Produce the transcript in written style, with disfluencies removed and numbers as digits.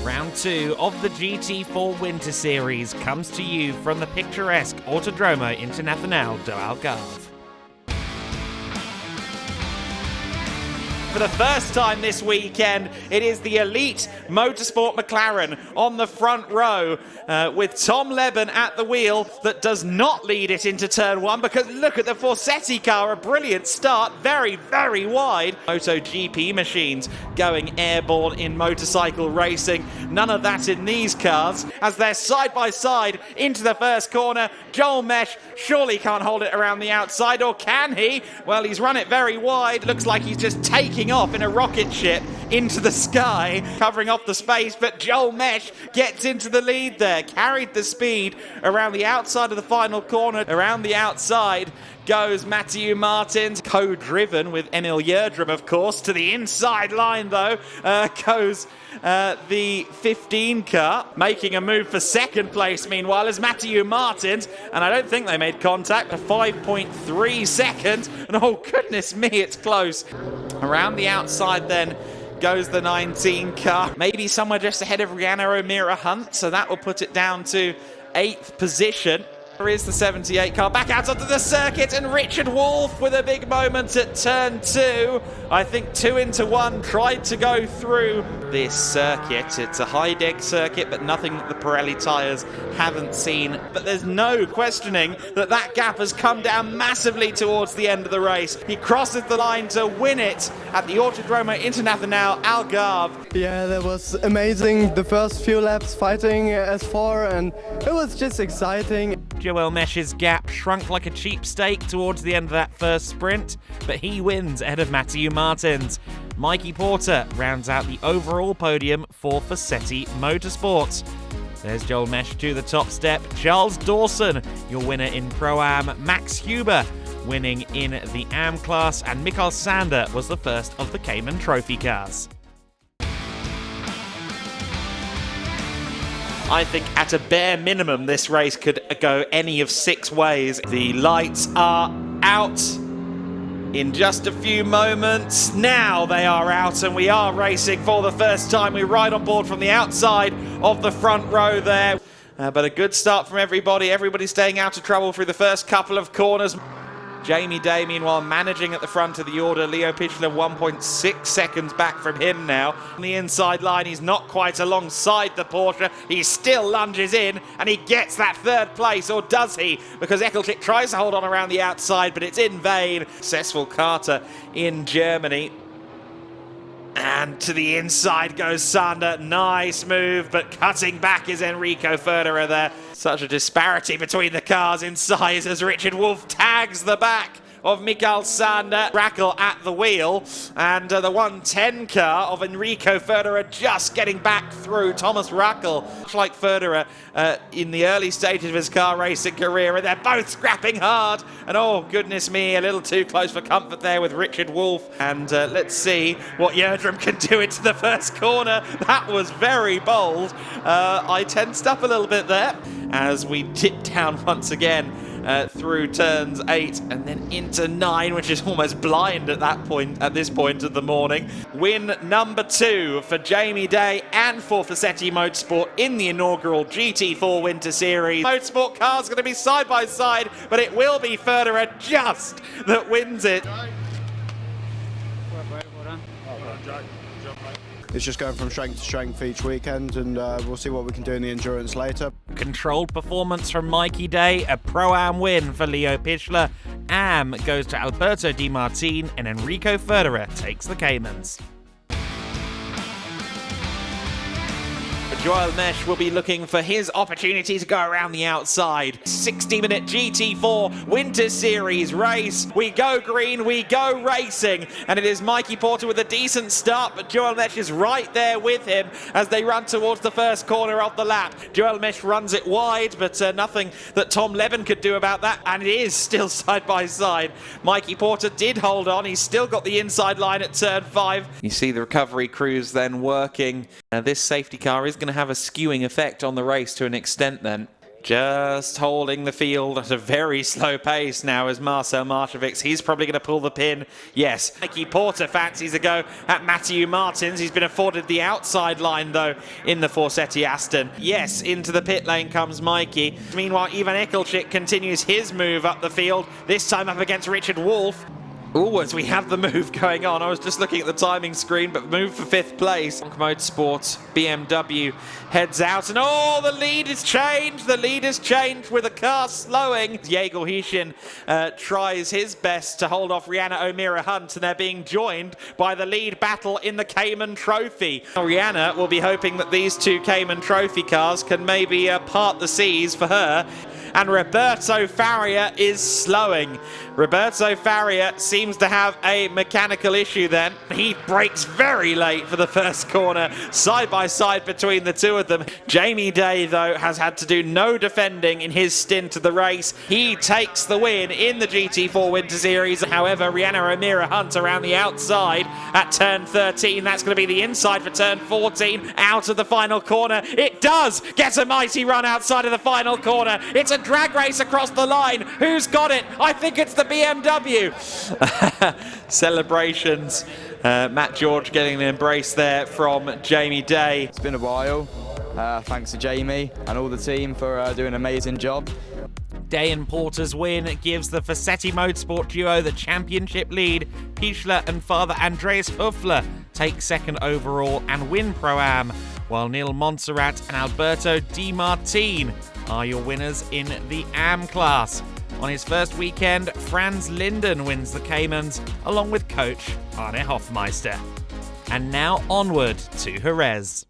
Round 2 of the GT4 Winter Series comes to you from the picturesque Autodromo Internacional do Algarve. For the first time this weekend, it is the elite Motorsport McLaren on the front row with Tom Leben at the wheel that does not lead it into turn 1 because look at the Forsetti car, a brilliant start, very, very wide. MotoGP machines going airborne in motorcycle racing. None of that in these cars as they're side by side into the first corner. Joel Mesh surely can't hold it around the outside, or can he? Well, he's run it very wide. Looks like he's just taking off in a rocket ship into the sky, covering off the space, but Joel Mesh gets into the lead there, carried the speed around the outside of the final corner. Around the outside goes Matthew Martins, co-driven with Emil Yerdrum, of course. To the inside line, though, goes the 15 car, making a move for second place, meanwhile, as Matthew Martins, and I don't think they made contact, a 5.3 seconds, and oh, goodness me, it's close. Around the outside, then, goes the 19 car, maybe somewhere just ahead of Rihanna O'Meara Hunt, so that will put it down to 8th position. There is the 78 car back out onto the circuit, and Richard Wolff with a big moment at turn 2. I think 2 into 1 tried to go through this circuit. It's a high deck circuit, but nothing that the Pirelli tyres haven't seen. But there's no questioning that that gap has come down massively towards the end of the race. He crosses the line to win it at the Autodromo Internacional Algarve. Yeah, that was amazing. The first few laps fighting S4, and it was just exciting. Joel Mesh's gap shrunk like a cheapsteak towards the end of that first sprint, but he wins ahead of Matthew Martins. Mikey Porter rounds out the overall podium for Forsetti Motorsports. There's Joel Mesh to the top step. Charles Dawson, your winner in Pro-Am. Max Huber winning in the Am class, and Mikael Sander was the first of the Cayman Trophy cars. I think at a bare minimum this race could go any of 6 ways. The lights are out in just a few moments. Now they are out and we are racing for the first time. We're right on board from the outside of the front row there. But a good start from everybody. Everybody staying out of trouble through the first couple of corners. Jamie Day, meanwhile, managing at the front of the order. Leo Pichler 1.6 seconds back from him now. On the inside line, he's not quite alongside the Porsche. He still lunges in, and he gets that 3rd place, or does he? Because Ekelchick tries to hold on around the outside, but it's in vain. Successful Carter in Germany. And to the inside goes Sander. Nice move, but cutting back is Enrico Federer there. Such a disparity between the cars in size as Richard Wolff tags the back of Mikael Sander. Rackle at the wheel, and the 110 car of Enrico Federer just getting back through. Thomas Rackle, much like Federer in the early stages of his car racing career, and they're both scrapping hard. And oh, goodness me, a little too close for comfort there with Richard Wolff. And let's see what Yerdrum can do into the first corner. That was very bold. I tensed up a little bit there as we dip down once again through turns 8 and then into 9, which is almost blind at this point of the morning. Win number 2 for Jamie Day and for Forsetti Motorsport in the inaugural GT4 Winter Series. Motorsport car's going to be side by side, but it will be Federer just that wins it. It's just going from strength to strength each weekend, and we'll see what we can do in the endurance later. Controlled performance from Mikey Day, a Pro-Am win for Leo Pichler. Am goes to Alberto Di Martin, and Enrico Federer takes the Caymans. Joel Mesh will be looking for his opportunity to go around the outside. 60-minute GT4 Winter Series race. We go green, we go racing. And it is Mikey Porter with a decent start, but Joel Mesh is right there with him as they run towards the first corner of the lap. Joel Mesh runs it wide, but nothing that Tom Leben could do about that. And it is still side by side. Mikey Porter did hold on. He's still got the inside line at turn 5. You see the recovery crews then working. This safety car is going to have a skewing effect on the race to an extent then. Just holding the field at a very slow pace now is Marcel Marcevic. He's probably going to pull the pin. Yes. Mikey Porter fancies a go at Matthew Martins. He's been afforded the outside line, though, in the Forsetti Aston. Yes, into the pit lane comes Mikey. Meanwhile, Ivan Ikelchik continues his move up the field, this time up against Richard Wolff. Ooh, as we have the move going on. I was just looking at the timing screen, but move for 5th place. Motorsports BMW heads out, and oh, the lead is changed. The lead is changed with the car slowing. Jägel Hishin tries his best to hold off Rihanna O'Meara Hunt, and they're being joined by the lead battle in the Cayman Trophy. Rihanna will be hoping that these two Cayman Trophy cars can maybe part the seas for her. And Roberto Faria is slowing. Roberto Faria seems to have a mechanical issue then. He brakes very late for the first corner, side by side between the two of them. Jamie Day, though, has had to do no defending in his stint of the race. He takes the win in the GT4 Winter Series. However, Rihanna O'Meara Hunt around the outside at turn 13. That's going to be the inside for turn 14. Out of the final corner. It does get a mighty run outside of the final corner. It's a drag race across the line. Who's got it? I think it's the BMW. Celebrations. Matt George getting an embrace there from Jamie Day. It's been a while. Thanks to Jamie and all the team for doing an amazing job. Day and Porter's win gives the Forsetti Motorsport duo the championship lead. Pichler and father Andreas Huffler take second overall and win Pro-Am, while Neil Montserrat and Alberto Di Martin are your winners in the AM class. On his first weekend, Franz Linden wins the Caymans, along with coach Arne Hoffmeister. And now onward to Jerez.